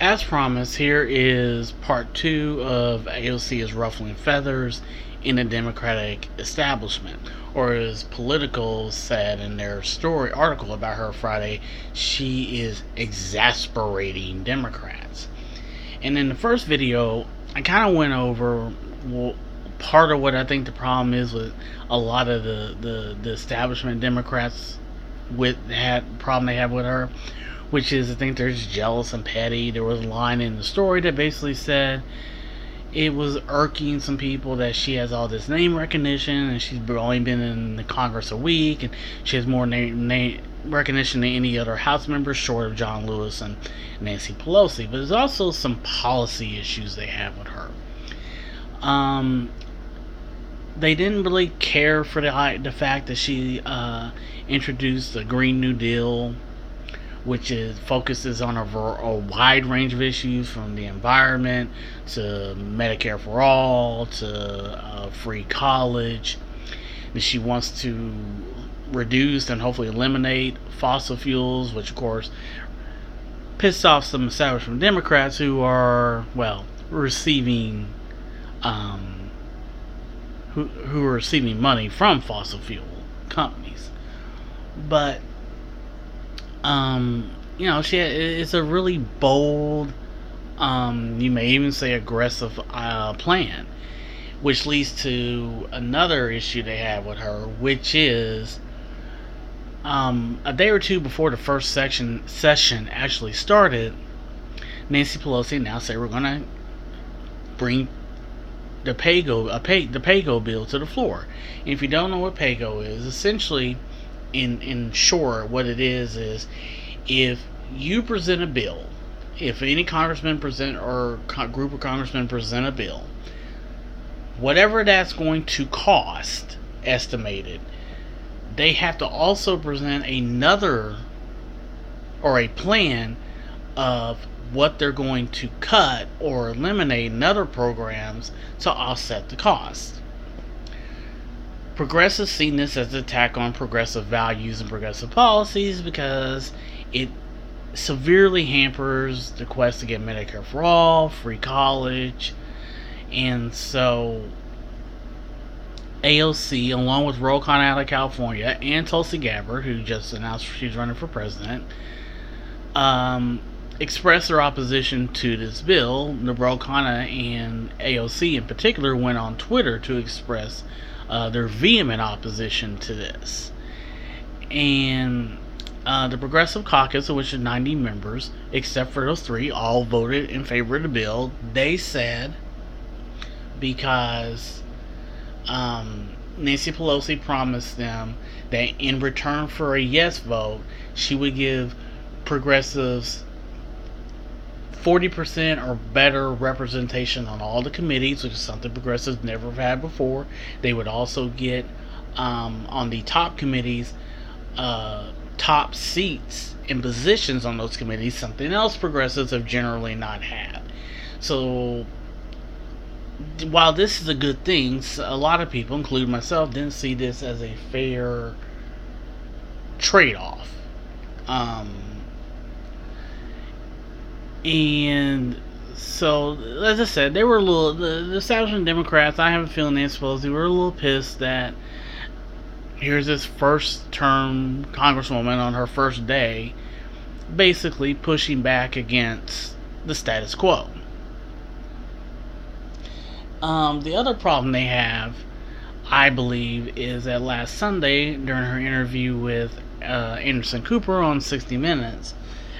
As promised, here is part 2 of AOC's Ruffling Feathers in the Democratic establishment. Or as Politico said in their story article about her Friday, she is exasperating Democrats. And in the first video, I kind of went over part of what I think the problem is with a lot of the establishment Democrats with had problem they have with her, which is I think they're just jealous and petty. There was a line in the story that basically said it was irking some people that she has all this name recognition and she's only been in the Congress a week and she has more name recognition than any other House member short of John Lewis and Nancy Pelosi. But there's also some policy issues they have with her. They didn't really care for the fact that she introduced the Green New Deal, which focuses on a wide range of issues, from the environment to Medicare for all to free college. And she wants to reduce and hopefully eliminate fossil fuels, which of course pissed off some establishment Democrats who are, well, receiving who are receiving money from fossil fuel companies. But it's a really bold, you may even say aggressive plan, which leads to another issue they have with her, which is a day or two before the first session actually started, Nancy Pelosi announced they were going to bring the pay-go bill to the floor. And if you don't know what pay-go is, essentially, in short, what it is if you present a bill, if any congressman present or group of congressmen present a bill, whatever that's going to cost, estimated, they have to also present another or a plan of what they're going to cut or eliminate in other programs to offset the cost. Progressives see this as an attack on progressive values and progressive policies because it severely hampers the quest to get Medicare for all, free college, and so AOC, along with Ro Khanna out of California and Tulsi Gabbard, who just announced she's running for president, expressed their opposition to this bill. Ro Khanna and AOC in particular went on Twitter to express their vehement opposition to this. And the Progressive Caucus, of which is 90 members, except for those three, all voted in favor of the bill. They said because Nancy Pelosi promised them that in return for a yes vote, she would give progressives 40% or better representation on all the committees, which is something progressives never have had before. They would also get, on the top committees, top seats and positions on those committees, something else progressives have generally not had. So while this is a good thing, a lot of people, including myself, didn't see this as a fair trade-off. And so, as I said, they were the establishment Democrats, I have a feeling they were a little pissed that here's this first-term congresswoman on her first day basically pushing back against the status quo. The other problem they have, I believe, is that last Sunday, during her interview with Anderson Cooper on 60 Minutes,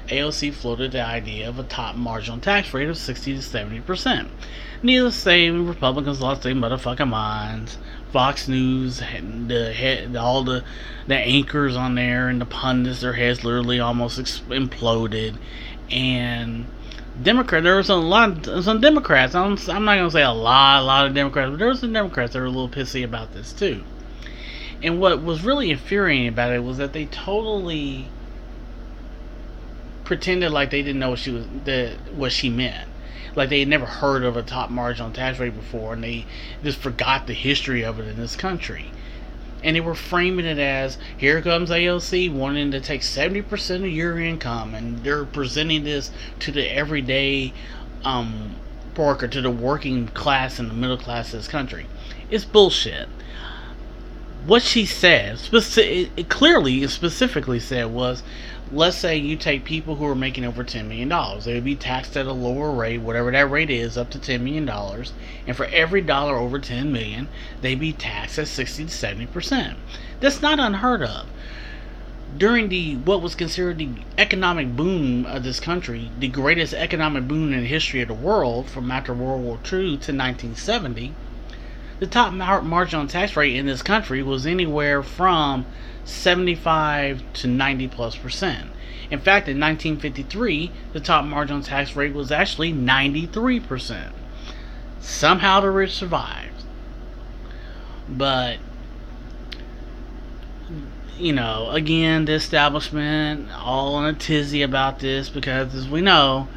AOC floated the idea of a top marginal tax rate of 60 to 70%. Needless to say, Republicans lost their motherfucking minds. Fox News, all the anchors on there and the pundits, their heads literally almost imploded. And there were some Democrats. I'm not gonna say a lot of Democrats, but there were some Democrats that were a little pissy about this too. And what was really infuriating about it was that they totally pretended like they didn't know what she meant. Like they had never heard of a top marginal tax rate before, and they just forgot the history of it in this country. And they were framing it as, here comes AOC wanting to take 70% of your income, and they're presenting this to the everyday worker, to the working class and the middle class of this country. It's bullshit. What she said, it clearly and specifically said was, let's say you take people who are making over $10 million. They would be taxed at a lower rate, whatever that rate is, up to $10 million. And for every dollar over $10 million, they'd be taxed at 60 to 70%. That's not unheard of. During what was considered the economic boom of this country, the greatest economic boom in the history of the world, from after World War II to 1970, the top marginal tax rate in this country was anywhere from 75 to 90+%. In fact, in 1953, the top marginal tax rate was actually 93%. Somehow the rich survived. But, again, the establishment all in a tizzy about this because, as we know,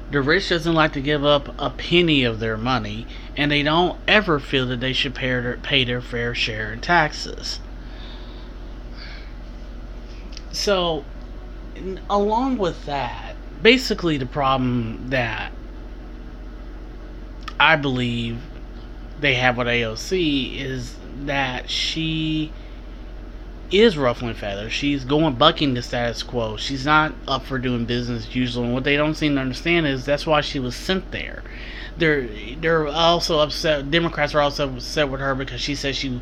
the rich doesn't like to give up a penny of their money, and they don't ever feel that they should pay their fair share in taxes. So, along with that, basically the problem that I believe they have with AOC is that she is ruffling feathers. She's bucking the status quo. She's not up for doing business as usual. And what they don't seem to understand is that's why she was sent there. They're also upset. Democrats are also upset with her because she said she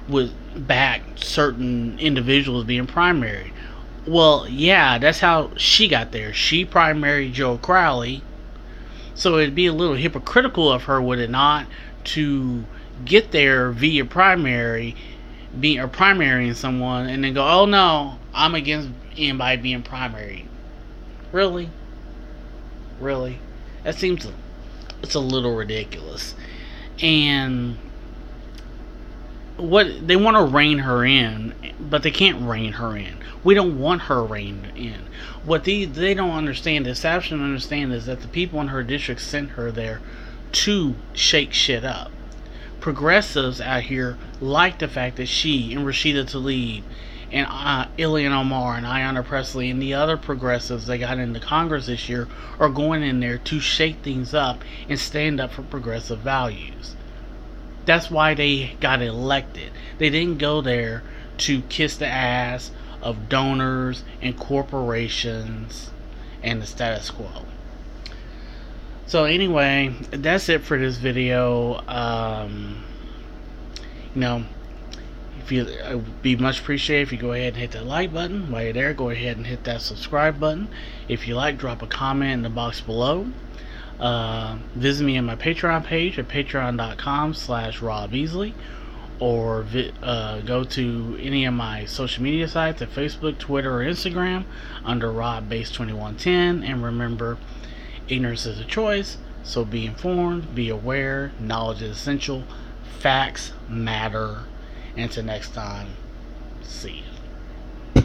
would back certain individuals being primary. Well, yeah, that's how she got there. She primaried Joe Crowley. So it'd be a little hypocritical of her, would it not, to get there via primarying someone and then go, oh no, I'm against anybody being primary. Really? That seems it's a little ridiculous. And what they want to rein her in, but they can't rein her in. We don't want her reined in. What they don't understand, the establishment understand, is that the people in her district sent her there to shake shit up. Progressives out here like the fact that she and Rashida Tlaib and Ilhan Omar and Ayanna Pressley and the other progressives that got into Congress this year are going in there to shake things up and stand up for progressive values. That's why they got elected. They didn't go there to kiss the ass of donors and corporations and the status quo. So anyway, that's it for this video. It would be much appreciated if you go ahead and hit that like button. While you're there, go ahead and hit that subscribe button. If you like, drop a comment in the box below. Visit me on my Patreon page at patreon.com/RobEasley, or go to any of my social media sites at Facebook, Twitter, or Instagram under RobBase2110. And remember, ignorance is a choice, so be informed, be aware, knowledge is essential, facts matter. Until next time, see ya.